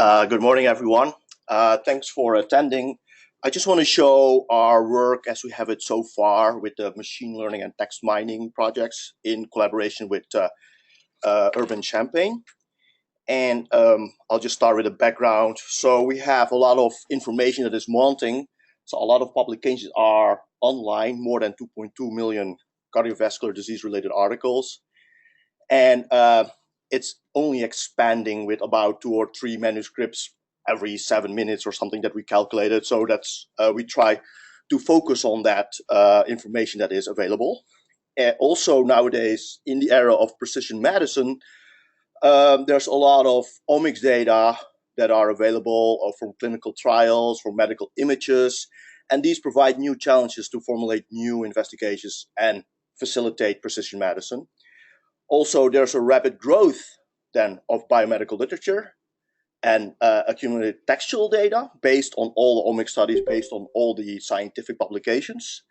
Good morning, everyone. Thanks for attending. I just want to show our work as we have it so far with the machine learning and text mining projects in collaboration with Urban Champaign. And I'll just start with a background. So we have a lot of information that is mounting. So a lot of publications are online, more than 2.2 million cardiovascular disease-related articles. And it's only expanding with about 2 or 3 manuscripts every 7 minutes or something that we calculated. So that's we try to focus on that information that is available. Also nowadays, in the era of precision medicine, there's a lot of omics data that are available from clinical trials, from medical images, and these provide new challenges to formulate new investigations and facilitate precision medicine. Also, there's a rapid growth then of biomedical literature and accumulated textual data based on all the omics studies, based on all the scientific publications.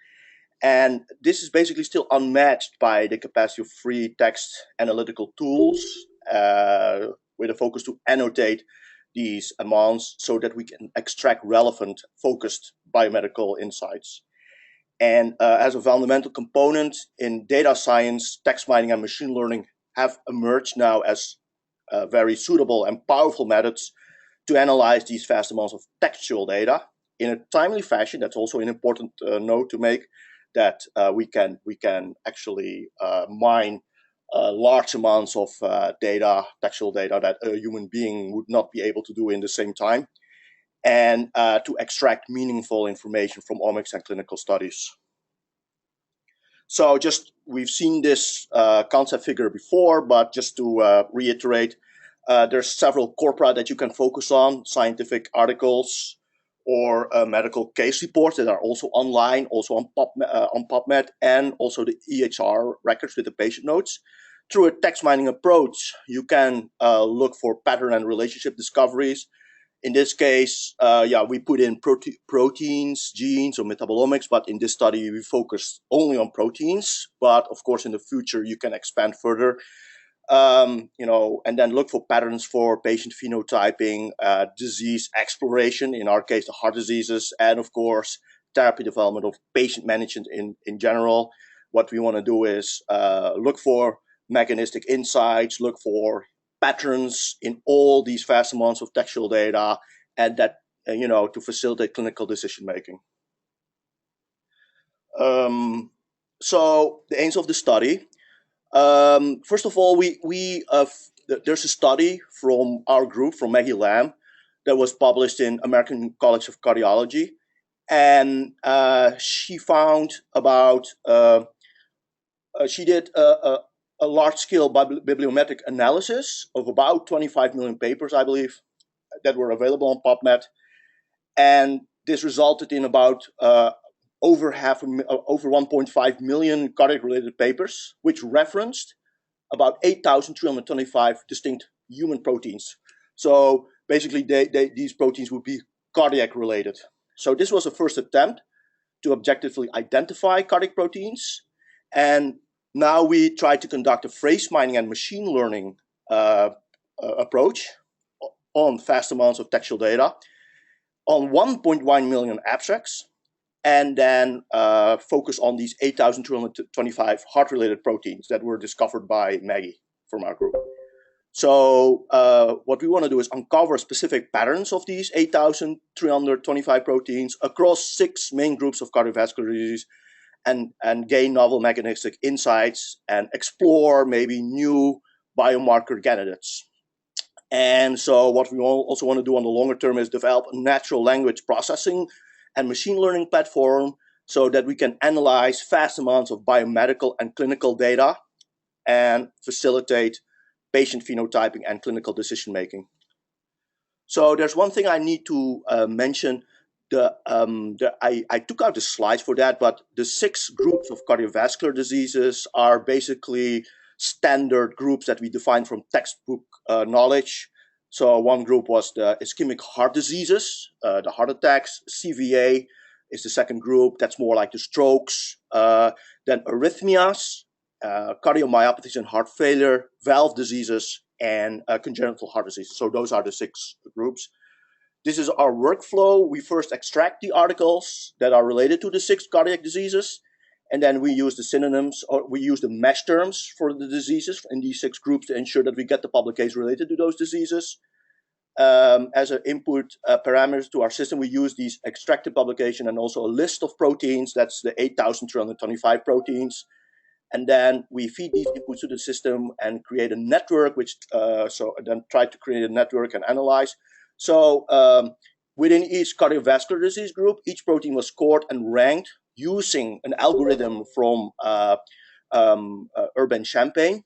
And this is basically still unmatched by the capacity of free text analytical tools with a focus to annotate these amounts so that we can extract relevant, focused biomedical insights. And as a fundamental component in data science, text mining and machine learning have emerged now as very suitable and powerful methods to analyze these vast amounts of textual data in a timely fashion. That's also an important note to make, that we can actually mine large amounts of textual data that a human being would not be able to do in the same time, and to extract meaningful information from omics and clinical studies. So we've seen this concept figure before, but just to reiterate, there's several corpora that you can focus on, scientific articles or medical case reports that are also online, also on PubMed, and also the EHR records with the patient notes. Through a text mining approach, you can look for pattern and relationship discoveries. In this case, we put in proteins, genes, or metabolomics, but in this study, we focused only on proteins. But of course, in the future, you can expand further, and then look for patterns for patient phenotyping, disease exploration, in our case, the heart diseases, and of course, therapy development of patient management in general. What we want to do is look for mechanistic insights, look for patterns in all these vast amounts of textual data, and that to facilitate clinical decision making. So the aims of the study. First of all, there's a study from our group, from Maggie Liem, that was published in American College of Cardiology, and she found about she did a large-scale bibliometric analysis of about 25 million papers, I believe, that were available on PubMed, and this resulted in about over 1.5 million cardiac-related papers, which referenced about 8,325 distinct human proteins. So basically, these proteins would be cardiac-related. So this was a first attempt to objectively identify cardiac proteins, and now we try to conduct a phrase mining and machine learning approach on vast amounts of textual data on 1.1 million abstracts, and then focus on these 8,225 heart-related proteins that were discovered by Maggie from our group. So what we want to do is uncover specific patterns of these 8,325 proteins across 6 main groups of cardiovascular disease, and gain novel mechanistic insights and explore maybe new biomarker candidates. And so what we also want to do on the longer term is develop a natural language processing and machine learning platform so that we can analyze vast amounts of biomedical and clinical data and facilitate patient phenotyping and clinical decision making. So there's one thing I need to mention. I took out the slides for that, but the 6 groups of cardiovascular diseases are basically standard groups that we defined from textbook knowledge. So one group was the ischemic heart diseases, the heart attacks. CVA is the second group. That's more like the strokes. Then arrhythmias, cardiomyopathies and heart failure, valve diseases, and congenital heart disease. So those are the 6 groups. This is our workflow. We first extract the articles that are related to the 6 cardiac diseases, and then we use the synonyms, or we use the mesh terms for the diseases in these 6 groups to ensure that we get the publications related to those diseases. As an input parameters to our system, we use these extracted publication and also a list of proteins. That's the 8,325 proteins. And then we feed these inputs to the system and create a network, then try to create a network and analyze. So within each cardiovascular disease group, each protein was scored and ranked using an algorithm from Urban-Champaign.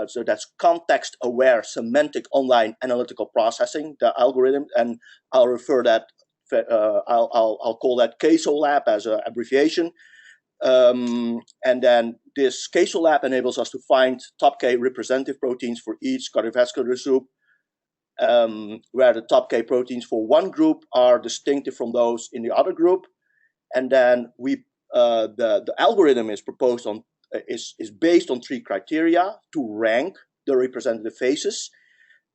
So that's context-aware semantic online analytical processing, the algorithm, and I'll refer that. I'll call that CASO-Lab as an abbreviation. And then this CASO-Lab enables us to find top K representative proteins for each cardiovascular group, where the top K proteins for one group are distinctive from those in the other group. And then the algorithm is proposed on is based on 3 criteria to rank the representative phases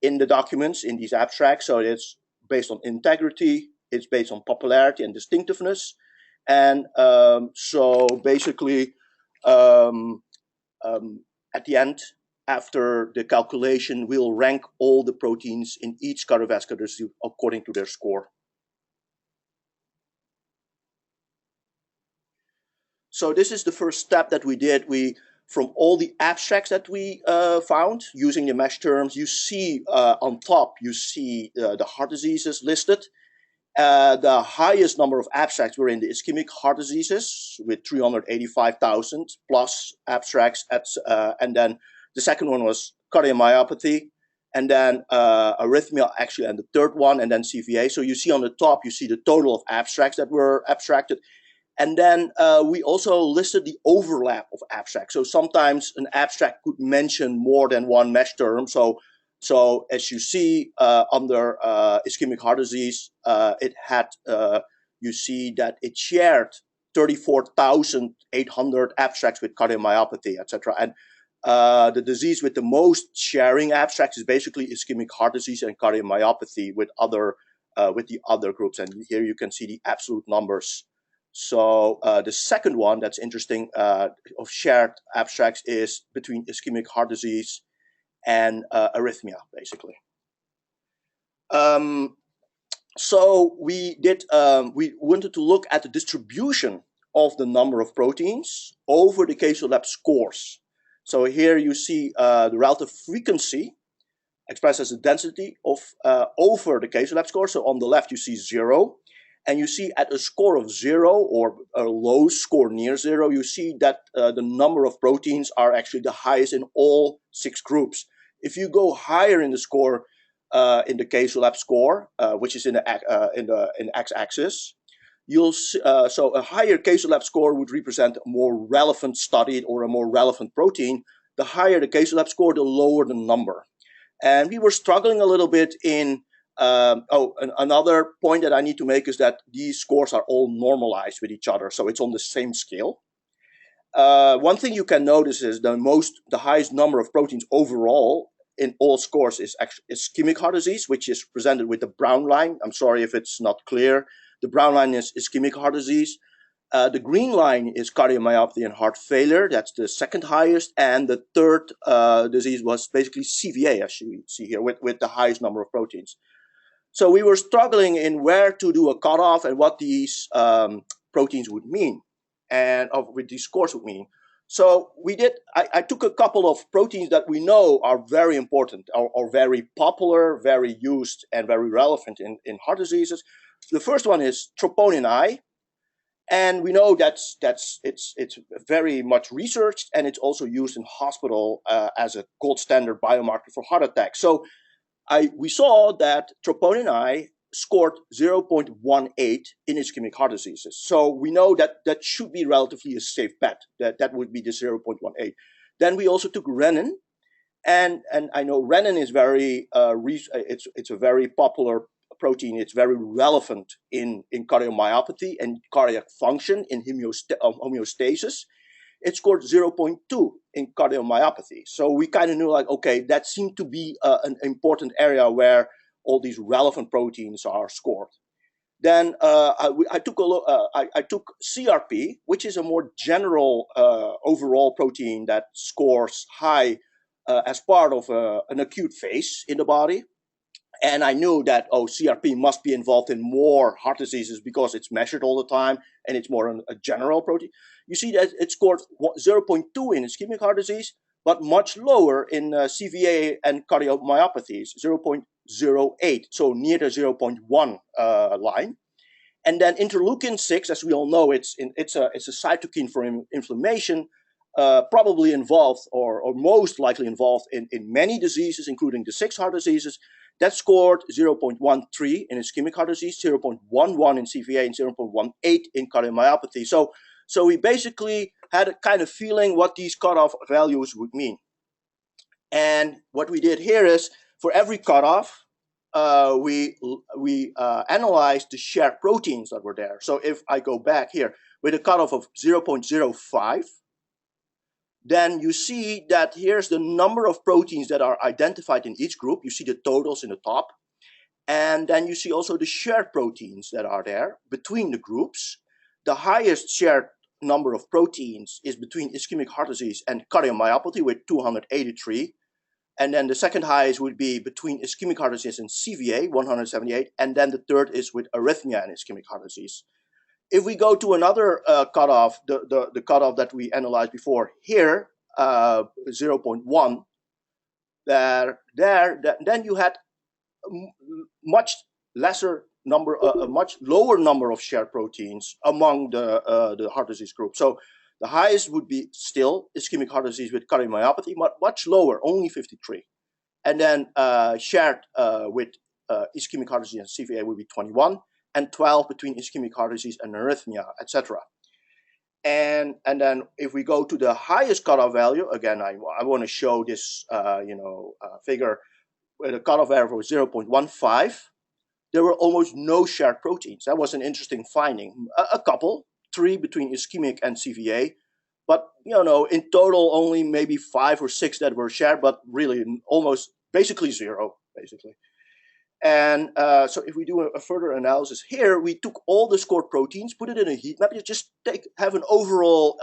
in the documents in these abstracts. So it's based on integrity, it's based on popularity and distinctiveness. And so basically, at the end, after the calculation, we'll rank all the proteins in each cardiovascular disease according to their score. So this is the first step that we did. From all the abstracts that we found using the mesh terms, you see on top, you see the heart diseases listed. The highest number of abstracts were in the ischemic heart diseases with 385,000 plus abstracts. And then the second one was cardiomyopathy, and then arrhythmia actually, and the third one, and then CVA. So you see on the top, you see the total of abstracts that were abstracted. And then we also listed the overlap of abstracts. So sometimes an abstract could mention more than one mesh term. So as you see under ischemic heart disease, it had, you see that it shared 34,800 abstracts with cardiomyopathy, etc. And the disease with the most sharing abstracts is basically ischemic heart disease and cardiomyopathy with the other groups. And here you can see the absolute numbers. So the second one that's interesting of shared abstracts is between ischemic heart disease and arrhythmia, basically. So we wanted to look at the distribution of the number of proteins over the CASO-Lab scores. So here you see the relative frequency expressed as the density of over the CASO-Lab score. So on the left you see 0. And you see at a score of 0 or a low score near 0, you see that the number of proteins are actually the highest in all 6 groups. If you go higher in the score, in the CASO-Lab score, which is in the x-axis, you'll see, so a higher CASO-Lab score would represent a more relevant study or a more relevant protein. The higher the CASO-Lab score, the lower the number. And we were struggling a little bit in. Another point that I need to make is that these scores are all normalized with each other, so it's on the same scale. One thing you can notice is the highest number of proteins overall in all scores is actually ischemic heart disease, which is presented with the brown line. I'm sorry if it's not clear. The brown line is ischemic heart disease. The green line is cardiomyopathy and heart failure. That's the second highest. And the third disease was basically CVA, as you see here, with the highest number of proteins. So we were struggling in where to do a cutoff and what these proteins would mean and what these scores would mean. So I took a couple of proteins that we know are very important or very popular, very used, and very relevant in heart diseases. The first one is troponin I. And we know it's very much researched, and it's also used in hospital as a gold standard biomarker for heart attack. So we saw that troponin I scored 0.18 in ischemic heart diseases. So we know that should be relatively a safe bet. That would be the 0.18. Then we also took renin, and I know renin is it's a very popular protein. It's very relevant in cardiomyopathy and cardiac function in homeostasis. it scored 0.2 in cardiomyopathy. So we kind of knew, like, okay, that seemed to be an important area where all these relevant proteins are scored. Then I took a look. I took CRP, which is a more general overall protein that scores high as part of an acute phase in the body. And I knew that, CRP must be involved in more heart diseases because it's measured all the time and it's more a general protein. You see that it scored 0.2 in ischemic heart disease, but much lower in CVA and cardiomyopathies, 0.08, so near the 0.1 line. And then interleukin-6, as we all know, it's a cytokine for inflammation, probably involved or most likely involved in many diseases, including the 6 heart diseases. That scored 0.13 in ischemic heart disease, 0.11 in CVA, and 0.18 in cardiomyopathy. So we basically had a kind of feeling what these cutoff values would mean. And what we did here is, for every cutoff, we analyzed the shared proteins that were there. So if I go back here with a cutoff of 0.05, then you see that here's the number of proteins that are identified in each group. You see the totals in the top. And then you see also the shared proteins that are there between the groups. The highest shared number of proteins is between ischemic heart disease and cardiomyopathy with 283. And then the second highest would be between ischemic heart disease and CVA, 178. And then the third is with arrhythmia and ischemic heart disease. If we go to another cutoff, the cutoff that we analyzed before here, 0.1, then you had much lesser number, a much lower number of shared proteins among the heart disease group. So the highest would be still ischemic heart disease with cardiomyopathy, but much lower, only 53. And then shared with ischemic heart disease and CVA would be 21. And 12 between ischemic heart disease and arrhythmia, etc. And then if we go to the highest cutoff value, again, I want to show this figure where the cutoff value was 0.15. There were almost no shared proteins. That was an interesting finding. A couple, 3 between ischemic and CVA, but in total only maybe 5 or 6 that were shared, but really almost basically 0, basically. And so if we do a further analysis here, we took all the scored proteins, put it in a heat map, you just have an overall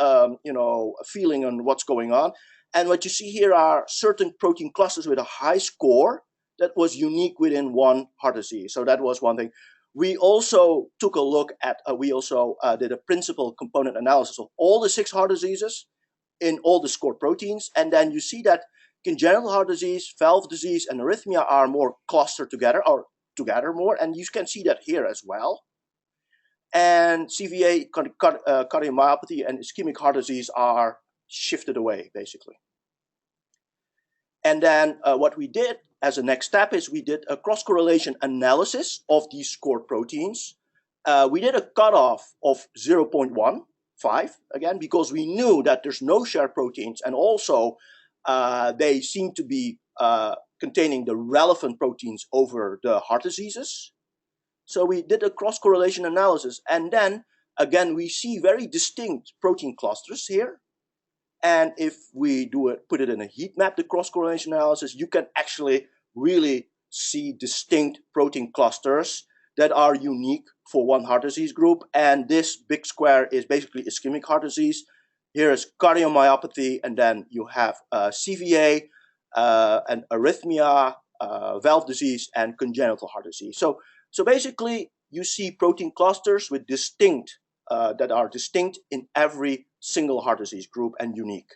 feeling on what's going on. And what you see here are certain protein clusters with a high score that was unique within one heart disease. So that was one thing. We also took a look at, did a principal component analysis of all the 6 heart diseases in all the scored proteins. And then you see that congenital heart disease, valve disease, and arrhythmia are more clustered together, or together more, and you can see that here as well. And CVA, cardiomyopathy, and ischemic heart disease are shifted away, basically. And then what we did as a next step is we did a cross-correlation analysis of these scored proteins. We did a cutoff of 0.15, again, because we knew that there's no shared proteins, and also they seem to be containing the relevant proteins over the heart diseases. So we did a cross-correlation analysis, and then again we see very distinct protein clusters here. And if we put it in a heat map, the cross-correlation analysis, you can actually really see distinct protein clusters that are unique for one heart disease group. And this big square is basically ischemic heart disease. Here is cardiomyopathy, and then you have CVA, and arrhythmia, valve disease, and congenital heart disease. So basically, you see protein clusters with that are distinct in every single heart disease group and unique.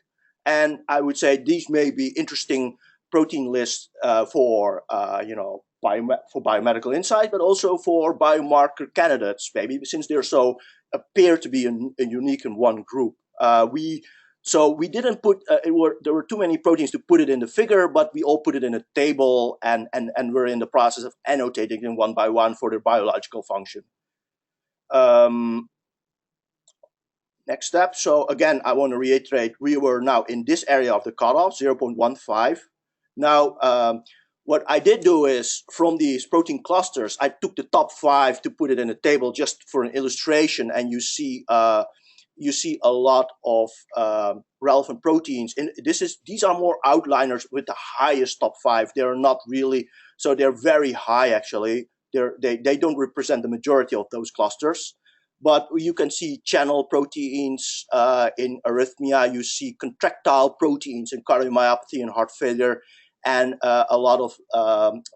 And I would say these may be interesting protein lists for biomedical insight, but also for biomarker candidates, maybe, since they're so appear to be unique in one group. We didn't put there were too many proteins to put it in the figure, but we all put it in a table, and we're in the process of annotating them one by one for their biological function. Next step. So again, I want to reiterate, we were now in this area of the cutoff, 0.15. Now, what I did do is, from these protein clusters, I took the top 5 to put it in a table just for an illustration, and you see you see a lot of relevant proteins. And these are more outliners with the highest top 5. They're not really, so they're very high actually. They don't represent the majority of those clusters. But you can see channel proteins in arrhythmia. You see contractile proteins in cardiomyopathy and heart failure, and a lot of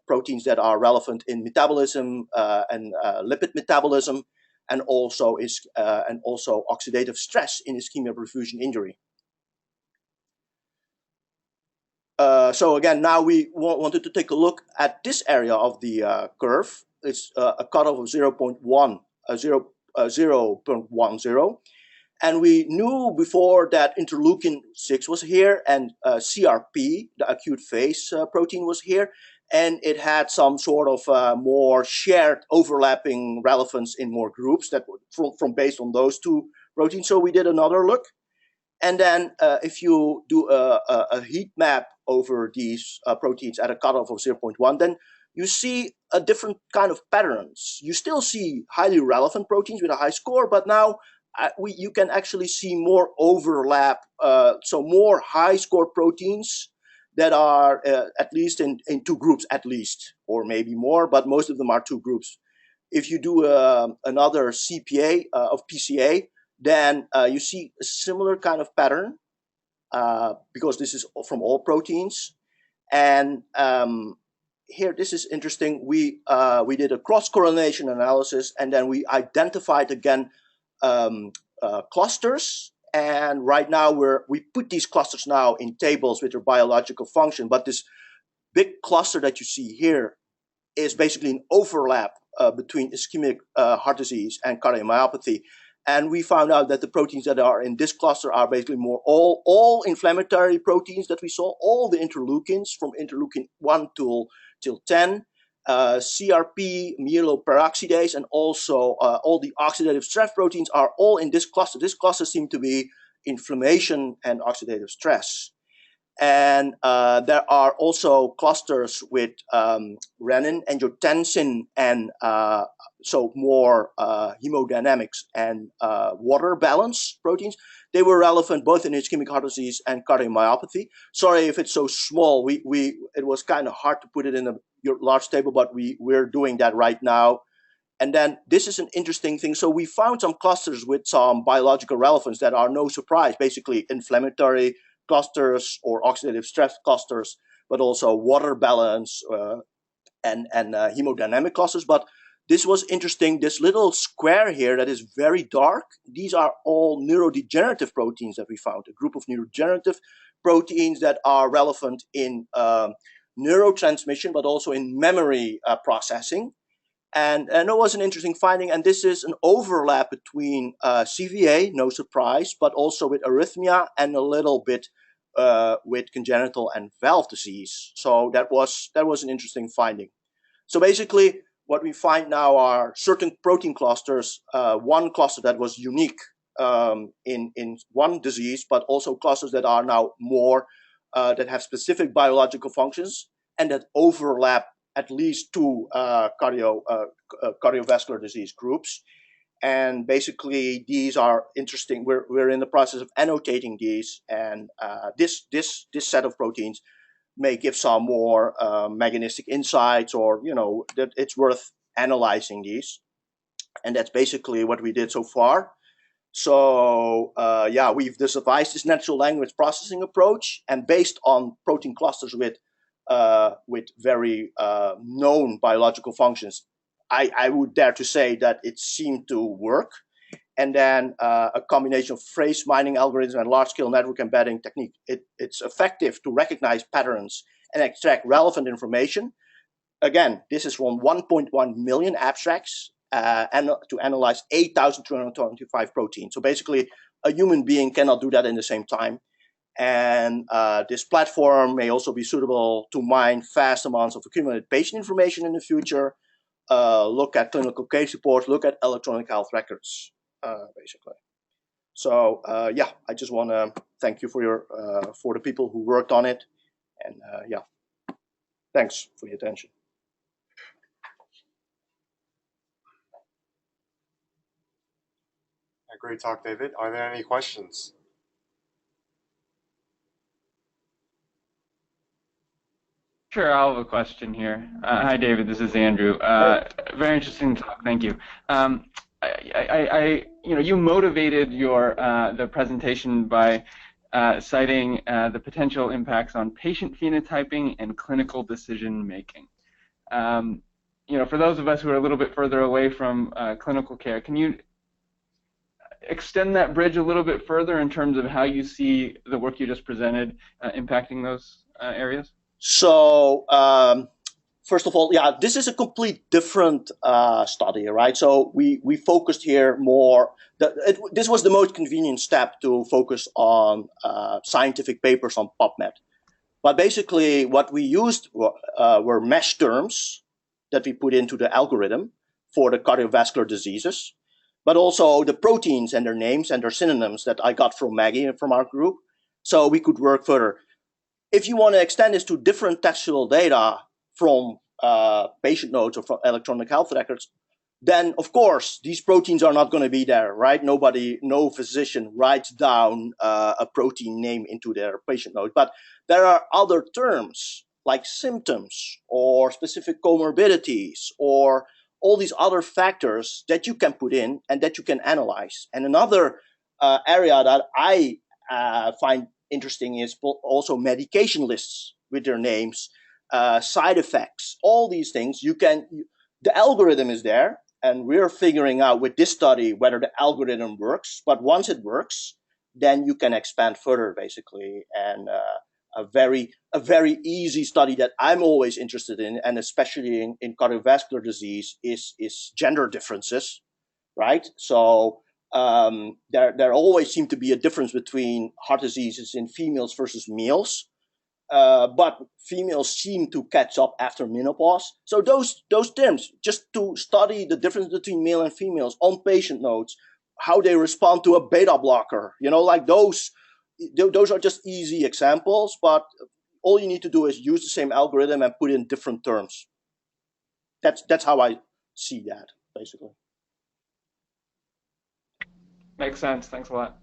proteins that are relevant in metabolism and lipid metabolism, and also oxidative stress in ischemia perfusion injury. So again, now we wanted to take a look at this area of the curve. It's a cutoff of 0.10, and we knew before that interleukin-6 was here, and CRP, the acute phase protein, was here, and it had some sort of more shared overlapping relevance in more groups that from based on those two proteins. So we did another look, and then if you do a heat map over these proteins at a cutoff of 0.1, then you see a different kind of patterns. You still see highly relevant proteins with a high score, but now you can actually see more overlap, so more high score proteins that are at least in two groups at least, or maybe more, but most of them are two groups. If you do another CPA of PCA, then you see a similar kind of pattern because this is from all proteins. And here, this is interesting. We did a cross-correlation analysis, and then we identified again clusters. And right now we put these clusters now in tables with their biological function. But this big cluster that you see here is basically an overlap between ischemic heart disease and cardiomyopathy. And we found out that the proteins that are in this cluster are basically more all inflammatory proteins that we saw, all the interleukins from interleukin 1 till 10, CRP, myeloperoxidase, and also all the oxidative stress proteins are all in this cluster. This cluster seemed to be inflammation and oxidative stress. And there are also clusters with renin, angiotensin, and so more hemodynamics and water balance proteins. They were relevant both in ischemic heart disease and cardiomyopathy. Sorry if it's so small. It was kind of hard to put it in a large table, but we're doing that right now. And then this is an interesting thing. So we found some clusters with some biological relevance that are no surprise, basically inflammatory clusters or oxidative stress clusters, but also water balance and hemodynamic clusters. But this was interesting. This little square here that is very dark, these are all neurodegenerative proteins that we found, a group of neurodegenerative proteins that are relevant in neurotransmission, but also in memory processing. And it was an interesting finding. And this is an overlap between CVA, no surprise, but also with arrhythmia and a little bit with congenital and valve disease. So that was an interesting finding. So basically, what we find now are certain protein clusters. One cluster that was unique in one disease, but also clusters that are now more that have specific biological functions and that overlap at least two cardiovascular disease groups. And basically, these are interesting. We're in the process of annotating these, and this set of proteins may give some more mechanistic insights, or that it's worth analyzing these. And that's basically what we did so far. So yeah, we've devised this natural language processing approach, and based on protein clusters with very known biological functions, I would dare to say that it seemed to work. And then a combination of phrase mining algorithms and large-scale network embedding technique, it's effective to recognize patterns and extract relevant information. Again, this is from 1.1 million abstracts and to analyze 8,225 proteins. So basically, a human being cannot do that in the same time. And this platform may also be suitable to mine vast amounts of accumulated patient information in the future, look at clinical case reports, look at electronic health records, basically. So yeah, I just want to thank you for the people who worked on it, and yeah, thanks for your attention. A great talk, David. Are there any questions? Sure, I'll have a question here. Hi, David. This is Andrew. Very interesting talk. Thank you. You motivated the presentation by citing the potential impacts on patient phenotyping and clinical decision making. For those of us who are a little bit further away from clinical care, can you extend that bridge a little bit further in terms of how you see the work you just presented impacting those areas? So first of all, yeah, this is a complete different study, right? So we focused here more. This was the most convenient step to focus on scientific papers on PubMed. But basically, what we used were mesh terms that we put into the algorithm for the cardiovascular diseases, but also the proteins and their names and their synonyms that I got from Maggie and from our group. So we could work further. If you want to extend this to different textual data from patient notes or from electronic health records, then of course these proteins are not going to be there, right? No physician writes down a protein name into their patient note. But there are other terms like symptoms or specific comorbidities or all these other factors that you can put in and that you can analyze. And another area that I find interesting is also medication lists with their names, side effects, all these things. The algorithm is there, and we're figuring out with this study whether the algorithm works. But once it works, then you can expand further, basically. And a very easy study that I'm always interested in, and especially in cardiovascular disease, is gender differences, right? So there always seemed to be a difference between heart diseases in females versus males, but females seem to catch up after menopause. So those terms, just to study the difference between male and females on patient notes, how they respond to a beta blocker, like those are just easy examples, but all you need to do is use the same algorithm and put in different terms. That's how I see that, basically. Makes sense. Thanks a lot.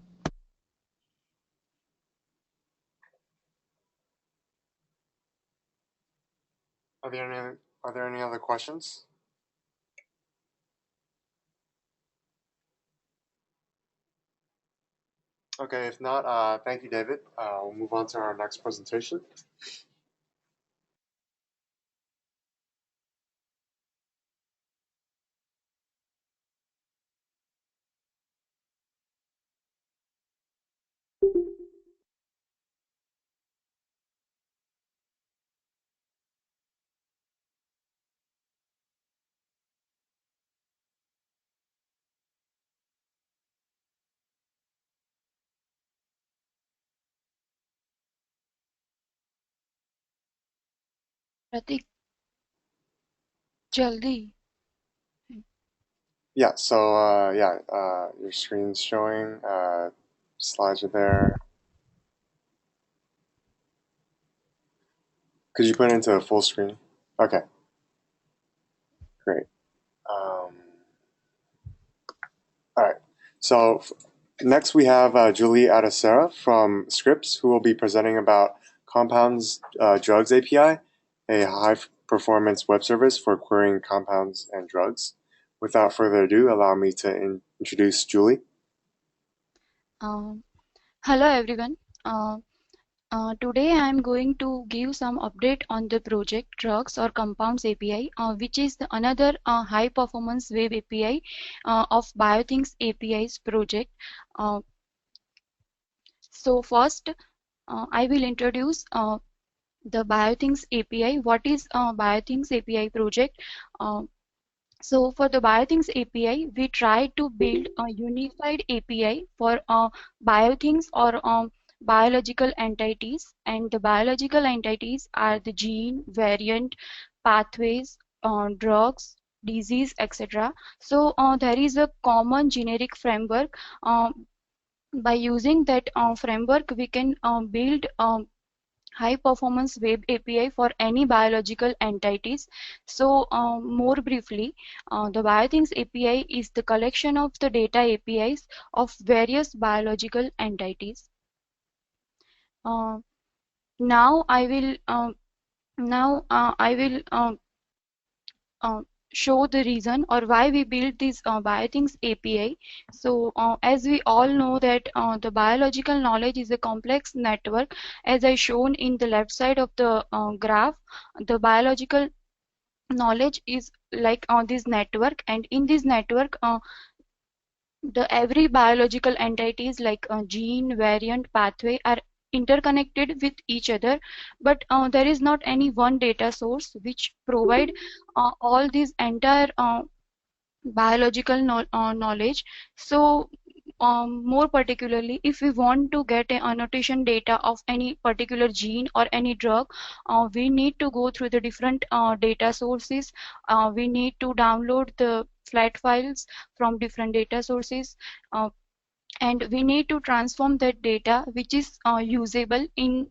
Are there any other questions? Okay, if not, thank you, David. We'll move on to our next presentation. प्रतीक जल्दी Yeah, so your screen's showing, slides are there. Could you put it into a full screen? Okay, great. All right, so next we have Julee Adesara from Scripps, who will be presenting about Compounds Drugs API, a high-performance web service for querying compounds and drugs. Without further ado, allow me to introduce Julee. Hello everyone. Today I am going to give some update on the project Drugs or Compounds API, which is another high performance web API of BioThings APIs project. So first I will introduce the BioThings API. What is BioThings API project? So for the BioThings API, we try to build a unified API for BioThings or biological entities, and the biological entities are the gene, variant, pathways, drugs, disease, etc. So there is a common generic framework. By using that framework, we can build high performance web API for any biological entities. So more briefly, the BioThings API is the collection of the data APIs of various biological entities. Uh, now I will show the reason or why we built this BioThings API. So as we all know that the biological knowledge is a complex network, as I shown in the left side of the graph. The biological knowledge is like on this network, and in this network the every biological entities like gene, variant, pathway are interconnected with each other, but there is not any one data source which provide all these entire biological knowledge. So more particularly, if we want to get a annotation data of any particular gene or any drug, we need to go through the different data sources. We need to download the flat files from different data sources, and we need to transform that data which is usable in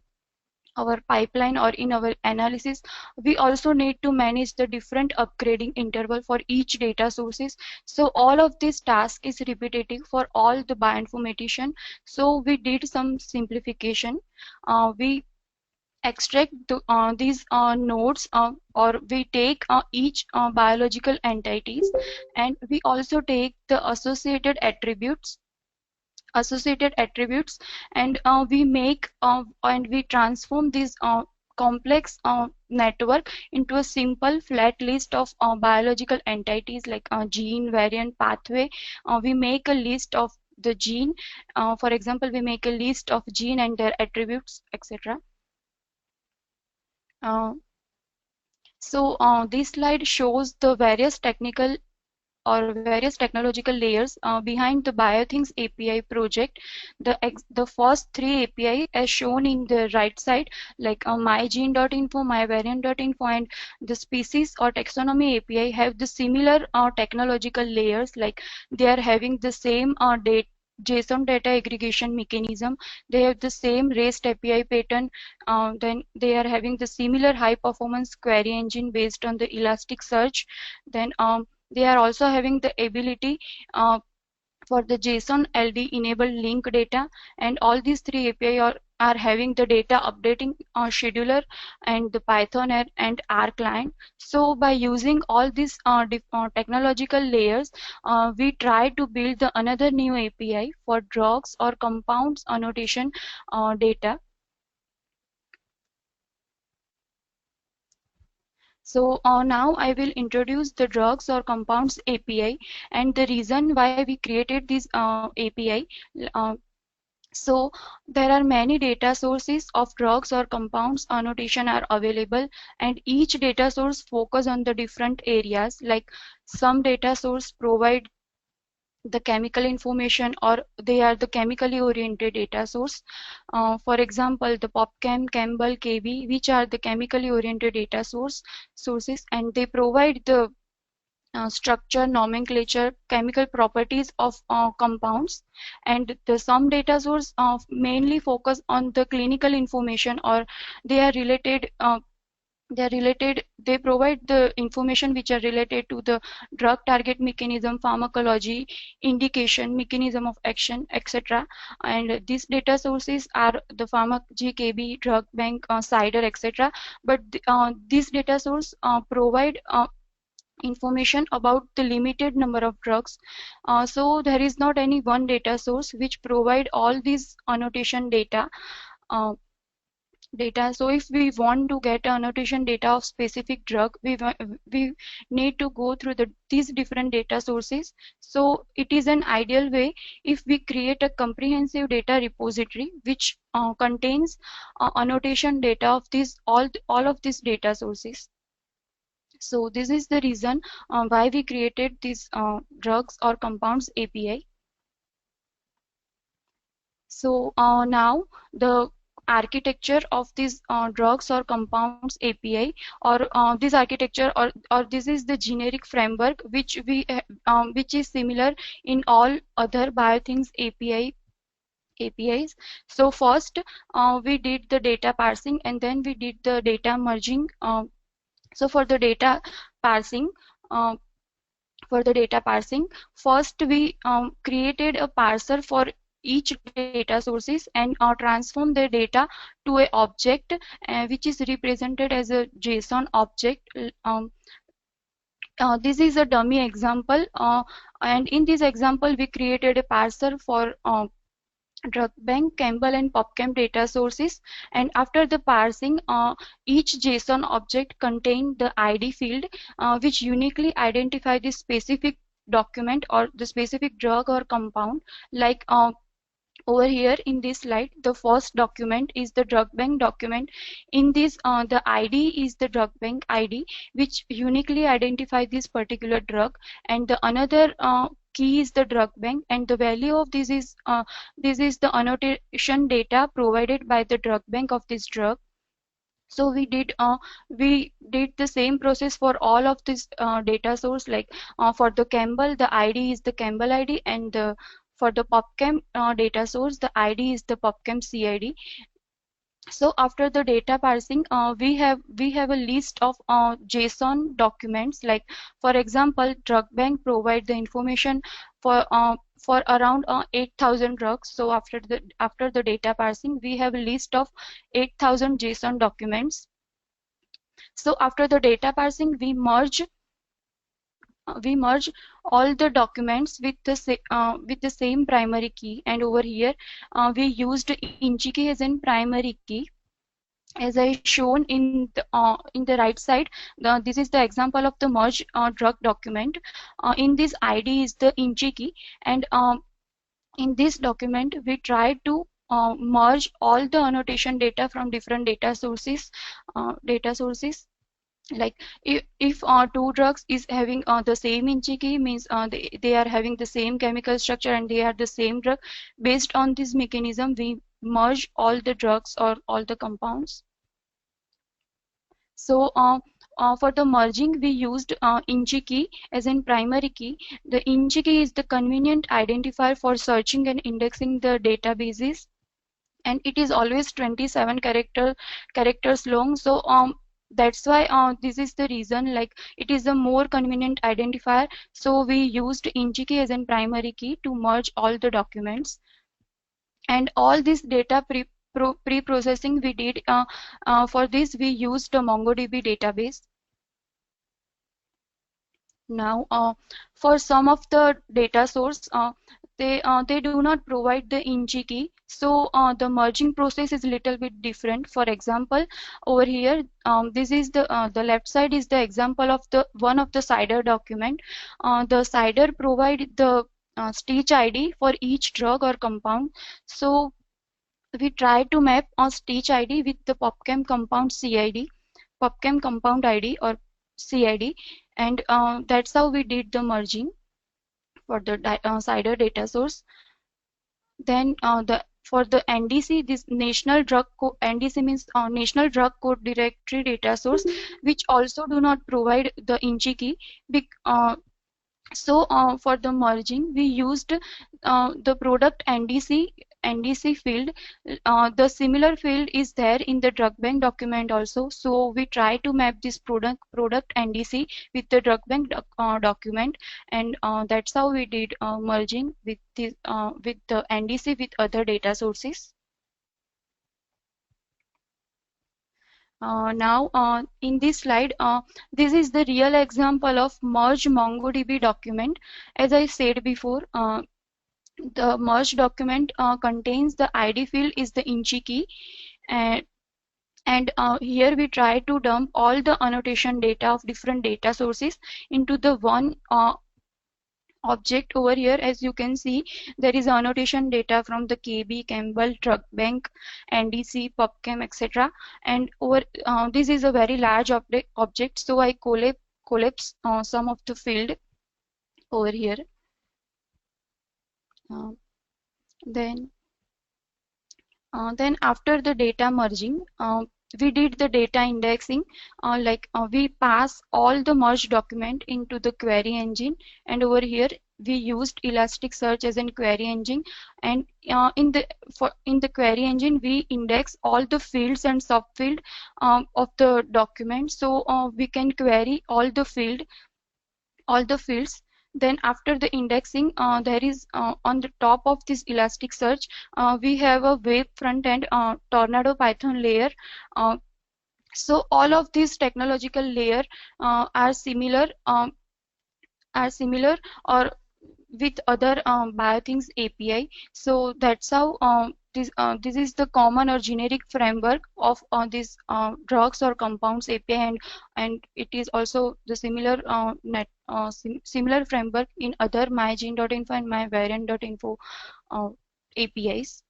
our pipeline or in our analysis. We also need to manage the different upgrading interval for each data sources. So all of this task is repetitive for all the bioinformatician. So we did some simplification. We extract these nodes, or we take each biological entities, and we also take the associated attributes, and we make and we transform this complex network into a simple flat list of biological entities like gene, variant, pathway. We make a list of the gene. For example, we make a list of gene and their attributes, etc. uh, so this slide shows the various technological layers behind the BioThings API project. The first three API as shown in the right side, like mygene.info, myvariant.info, and the species or taxonomy API have the similar technological layers, like they are having the same JSON data aggregation mechanism. They have the same REST API pattern. Then they are having the similar high performance query engine based on the Elasticsearch. Then they are also having the ability for the JSON LD enabled link data, and all these three API are having the data updating scheduler and the Python and R client. So by using all these technological layers, we try to build the another new API for drugs or compounds annotation data. So now I will introduce the drugs or compounds API and the reason why we created this API. Uh, so there are many data sources of drugs or compounds annotation are available, and each data source focus on the different areas. Like some data source provide the chemical information, or they are the chemically oriented data source. For example, the PopChem, Campbell, KB, which are the chemically oriented data sources, and they provide the structure, nomenclature, chemical properties of compounds. And the some data source mainly focus on the clinical information, or they are related. They provide the information which are related to the drug target mechanism, pharmacology, indication, mechanism of action, etc. And these data sources are the pharmacgkb, drug bank, cider, etc. But these data source provide information about the limited number of drugs. So there is not any one data source which provide all these annotation uh, data. So if we want to get annotation data of specific drug, we need to go through these different data sources. So it is an ideal way if we create a comprehensive data repository which contains annotation data of all of these data sources. So this is the reason why we created this drugs or compounds API. So now the architecture of these drugs or compounds API, or this architecture, or this is the generic framework which is similar in all other BioThings API APIs. So first we did the data parsing and then we did the data merging. So for the data parsing, uh, first we created a parser for each data sources and transform the data to a object which is represented as a JSON object. This is a dummy example, and in this example we created a parser for drug bank, Campbell and PubChem data sources, and after the parsing, each JSON object contained the ID field which uniquely identify the specific document or the specific drug or compound. Like over here in this slide, the first document is the drug bank document. In this, the ID is the drug bank ID, which uniquely identify this particular drug, and the another key is the drug bank, and the value of this is the annotation data provided by the drug bank of this drug. So we did the same process for all of this data source. Like for the Campbell, the ID is the Campbell ID, and for the PubChem data source, the ID is the PubChem CID. So after the data parsing, we have a list of JSON documents. Like for example, drug bank provide the information for around 8,000 drugs. So after the data parsing, we have a list of 8,000 JSON documents. So after the data parsing, we merge all the documents with the same primary key, and over here we used INCHI key as in primary key, as I shown in the right side. This is the example of the merge drug document. In this ID is the INCHI key, and in this document we try to merge all the annotation data from different data sources. Like if two drugs is having the same INCHI key, means they are having the same chemical structure and they are the same drug. Based on this mechanism, we merge all the drugs or all the compounds. So for the merging, we used INCHI key as in primary key. The INCHI key is the convenient identifier for searching and indexing the databases, and it is always 27 characters long. So that's why this is the reason, like it is a more convenient identifier. So we used INCHI key as in primary key to merge all the documents, and all this data pre-processing we did. For this we used the MongoDB database. Now for some of the data source, they do not provide the INCHI key, so the merging process is little bit different. For example, over here, this is the left side is the example of the one of the CIDR document. The CIDR provide the stage ID for each drug or compound. So we try to map on stage ID with the PubChem compound CID, PubChem compound ID or CID, and that's how we did the merging for the CIDR data source. Then for the NDC, this National Drug NDC means National Drug Code Directory data source, which also do not provide the INCHI key. So for the merging, we used the product NDC field. The similar field is there in the drug bank document also. So we try to map this product NDC with the drug bank document, and that's how we did merging with the NDC with other data sources. Now in this slide, this is the real example of merge MongoDB document. As I said before, the merge document contains the ID field is the INCHI key, and here we try to dump all the annotation data of different data sources into the one object. Over here, as you can see, there is annotation data from the KB, Campbell, drug bank, NDC, PubChem, etc. And over this is a very large object, so I collapse some of the field over here. Then after the data merging, we did the data indexing. We pass all the merged document into the query engine, and over here we used Elasticsearch as a query engine, and in the query engine we index all the fields and subfield of the document, so we can query all the fields. Then after the indexing, there is on the top of this Elasticsearch, we have a web front end Tornado Python layer. So all of these technological layer are similar or with other BioThings API. So that's how this is the common or generic framework of this drugs or compounds API, and it is also the similar similar framework in other mygene.info and myvariant.info APIs.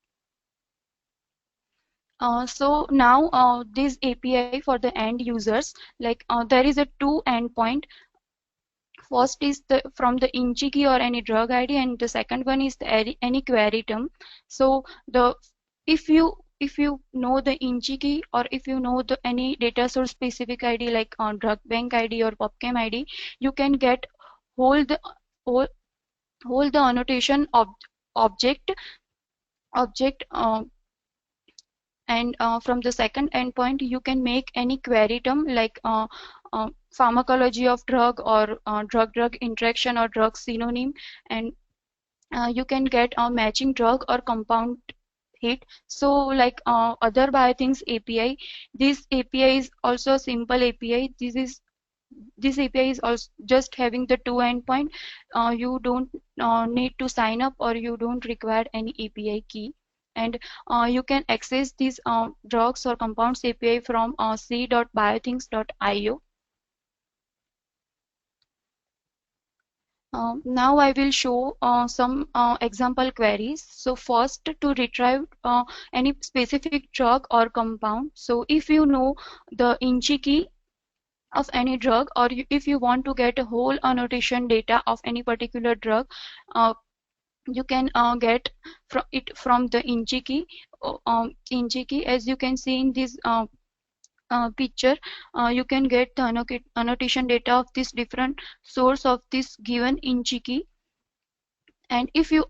So now this API for the end users, like there is a two endpoint. First is the from the INCHI key or any drug ID, and the second one is the any query term. So the if you know the INCHI key, or if you know the any data source specific ID like drug bank ID or PubChem ID, you can get hold the annotation of object and from the second endpoint you can make any query term like pharmacology of drug, or drug-drug interaction or drug synonym, and you can get a matching drug or compound hit. So like other BioThings API, this API is also a simple API. This API is also just having the two endpoint. You don't need to sign up, or you don't require any API key, and you can access these drugs or compounds API from c.biothings.io. Now I will show some example queries. So first, to retrieve any specific drug or compound. So if you know the INCHI key of any drug, or if you want to get a whole annotation data of any particular drug, you can get from the INCHI key. INCHI key, as you can see in this picture, you can get the annotation data of this different source of this given INCHI key. And if you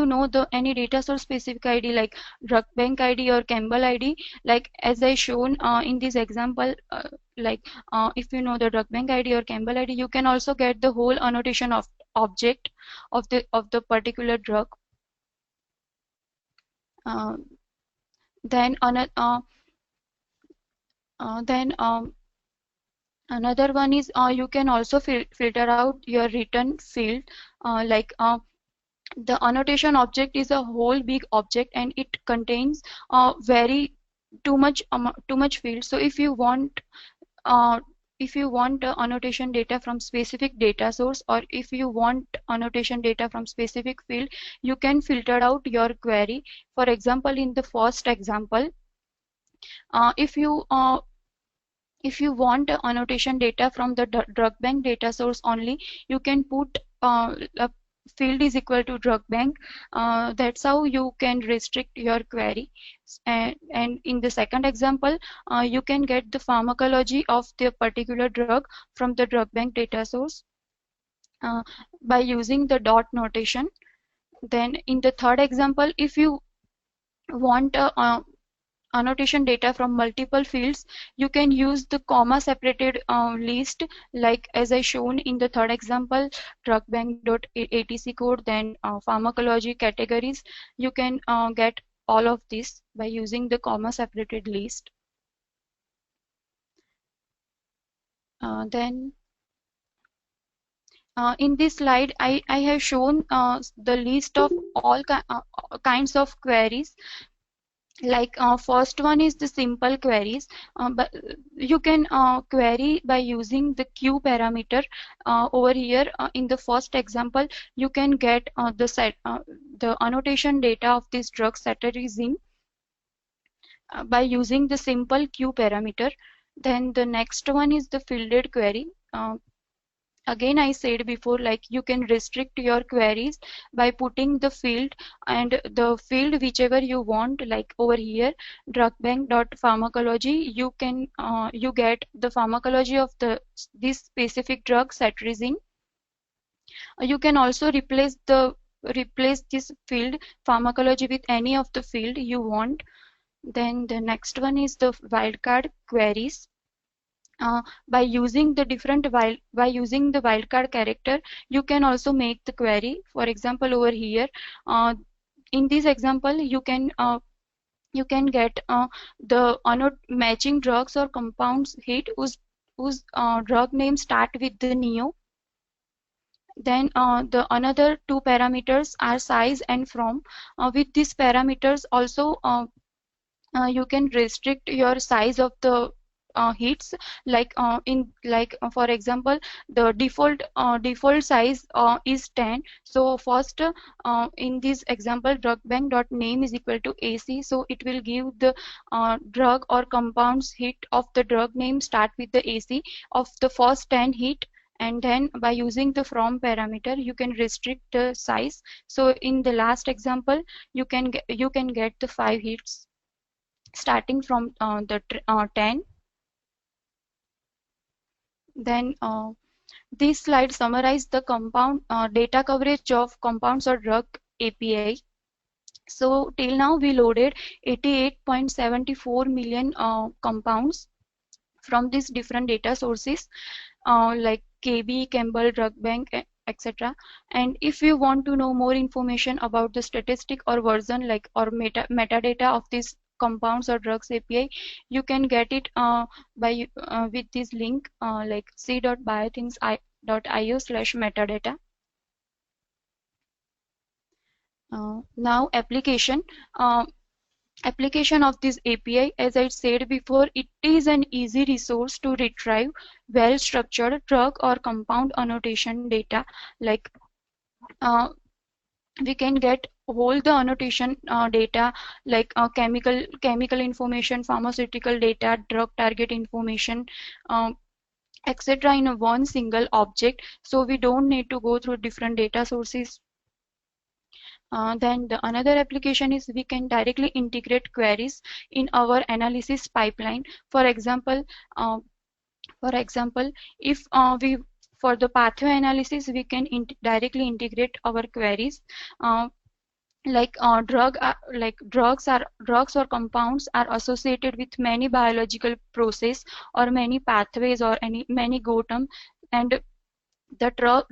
know the any data source specific ID like drug bank ID or Campbell ID, like as I shown in this example, if you know the drug bank ID or Campbell ID, you can also get the whole annotation of object of the particular drug. Then another one is you can also filter out your return field, the annotation object is a whole big object, and it contains very too much field. So if you want annotation data from specific data source, or if you want annotation data from specific field, you can filter out your query. For example, in the first example, if you want annotation data from the drug bank data source only, you can put a field is equal to drug bank. That's how you can restrict your query. And in the second example, you can get the pharmacology of the particular drug from the drug bank data source by using the dot notation. Then in the third example, if you want annotation data from multiple fields, you can use the comma separated list, like as I shown in the third example, drugbank.atc code, then pharmacology categories. You can get all of this by using the comma separated list. Then in this slide, I have shown the list of all kinds of queries. Like first one is the simple queries, but you can query by using the Q parameter. Over here in the first example, you can get the annotation data of this drug cetirizine by using the simple Q parameter. Then the next one is the fielded query. Again, I said before, like you can restrict your queries by putting the field, and the field whichever you want, like over here, drugbank.pharmacology, you can you get the pharmacology of this specific drug cetirizine. You can also replace this field pharmacology with any of the field you want. Then the next one is the wildcard queries. By using the wildcard character, you can also make the query. For example, over here, in this example, you can get the matching drugs or compounds hit whose drug name start with the neo. Then the another two parameters are size and from. With these parameters also, you can restrict your size of the hits, like for example, the default size is 10. So first, in this example, drug bank dot name is equal to AC, so it will give the drug or compounds hit of the drug name start with the AC of the first 10 hit. And then by using the from parameter, you can restrict the size. So in the last example, you can get the 5 hits starting from 10. Then this slide summarizes the compound data coverage of compounds or drug API. So till now we loaded 88.74 million compounds from these different data sources, like KB, Campbell, Drug Bank, etc. And if you want to know more information about the statistic or version, like or metadata of these compounds or drugs API, you can get it by with this link, like c.biothings.io/metadata. Now application of this API, as I said before, it is an easy resource to retrieve well-structured drug or compound annotation data. Like we can get all the annotation data, like chemical information, pharmaceutical data, drug target information, etc. in a one single object. So we don't need to go through different data sources. Then the another application is we can directly integrate queries in our analysis pipeline. For example, if we for the pathway analysis, we can directly integrate our queries. Like drugs or compounds are associated with many biological process or many pathways or many GOTAM, and the drug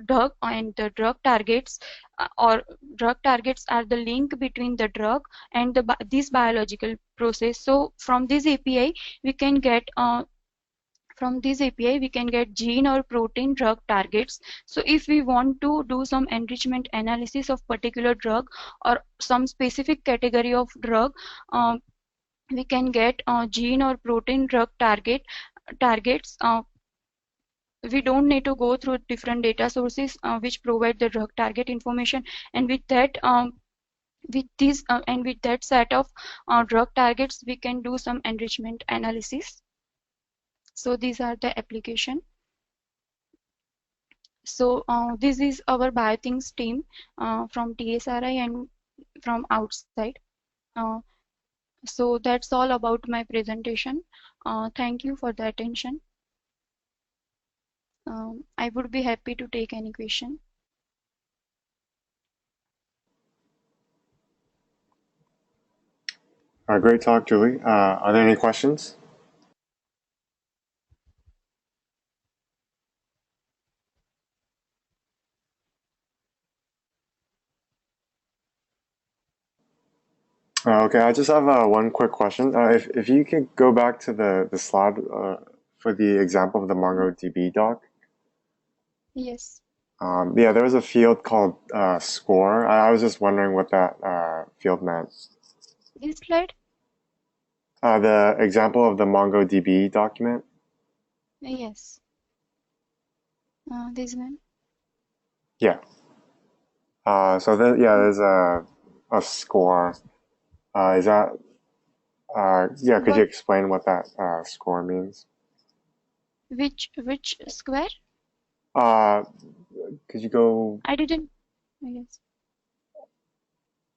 targets are the link between the drug and this biological process. So from this API we can get gene or protein drug targets. So if we want to do some enrichment analysis of particular drug or some specific category of drug, we can get gene or protein drug targets. We don't need to go through different data sources which provide the drug target information. And with that with that set of drug targets, we can do some enrichment analysis. So these are the application. So this is our biothings team from TSRI and from outside. Uh, so that's all about my presentation. Thank you for the attention. I would be happy to take any question. Great talk, Julie. Are there any questions? Okay, I just have one quick question. If you could go back to the slide for the example of the MongoDB doc. Yes. Yeah, there was a field called score. I was just wondering what that field meant. This slide? The example of the MongoDB document. Yes. This one? Yeah. So there's a score. Is that yeah? Could you explain what that score means? Which square? Could you go? I didn't. Yes.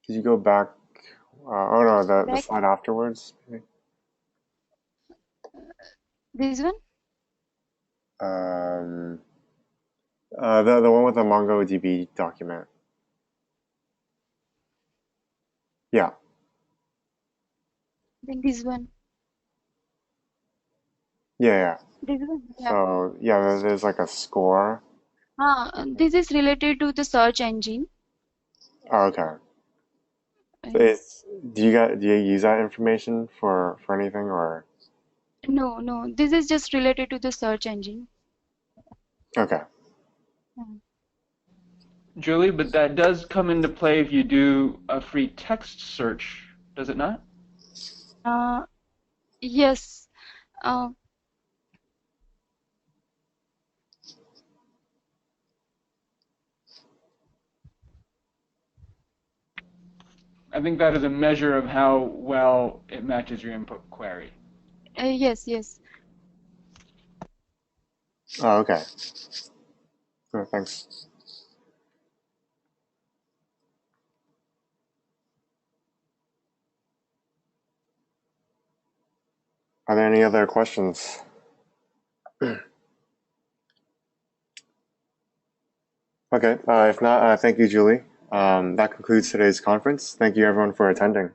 Could you go back? Oh no, the Back. slide afterwards. Maybe? This one? The one with the MongoDB document. Yeah. I think this one. Yeah. This one. Yeah. So yeah, there's like a score. This is related to the search engine. Oh, okay. So Uh, do you use that information for anything or? no, no. This is just related to the search engine. Okay. Hmm. Julie, but that does come into play if you do a free text search, does it not? Yes. Uh, I think that is a measure of how well it matches your input query. yes, yes. Oh, okay. Oh, thanks. Are there any other questions? Okay. If not, thank you, Julie. That concludes today's conference. Thank you, everyone, for attending.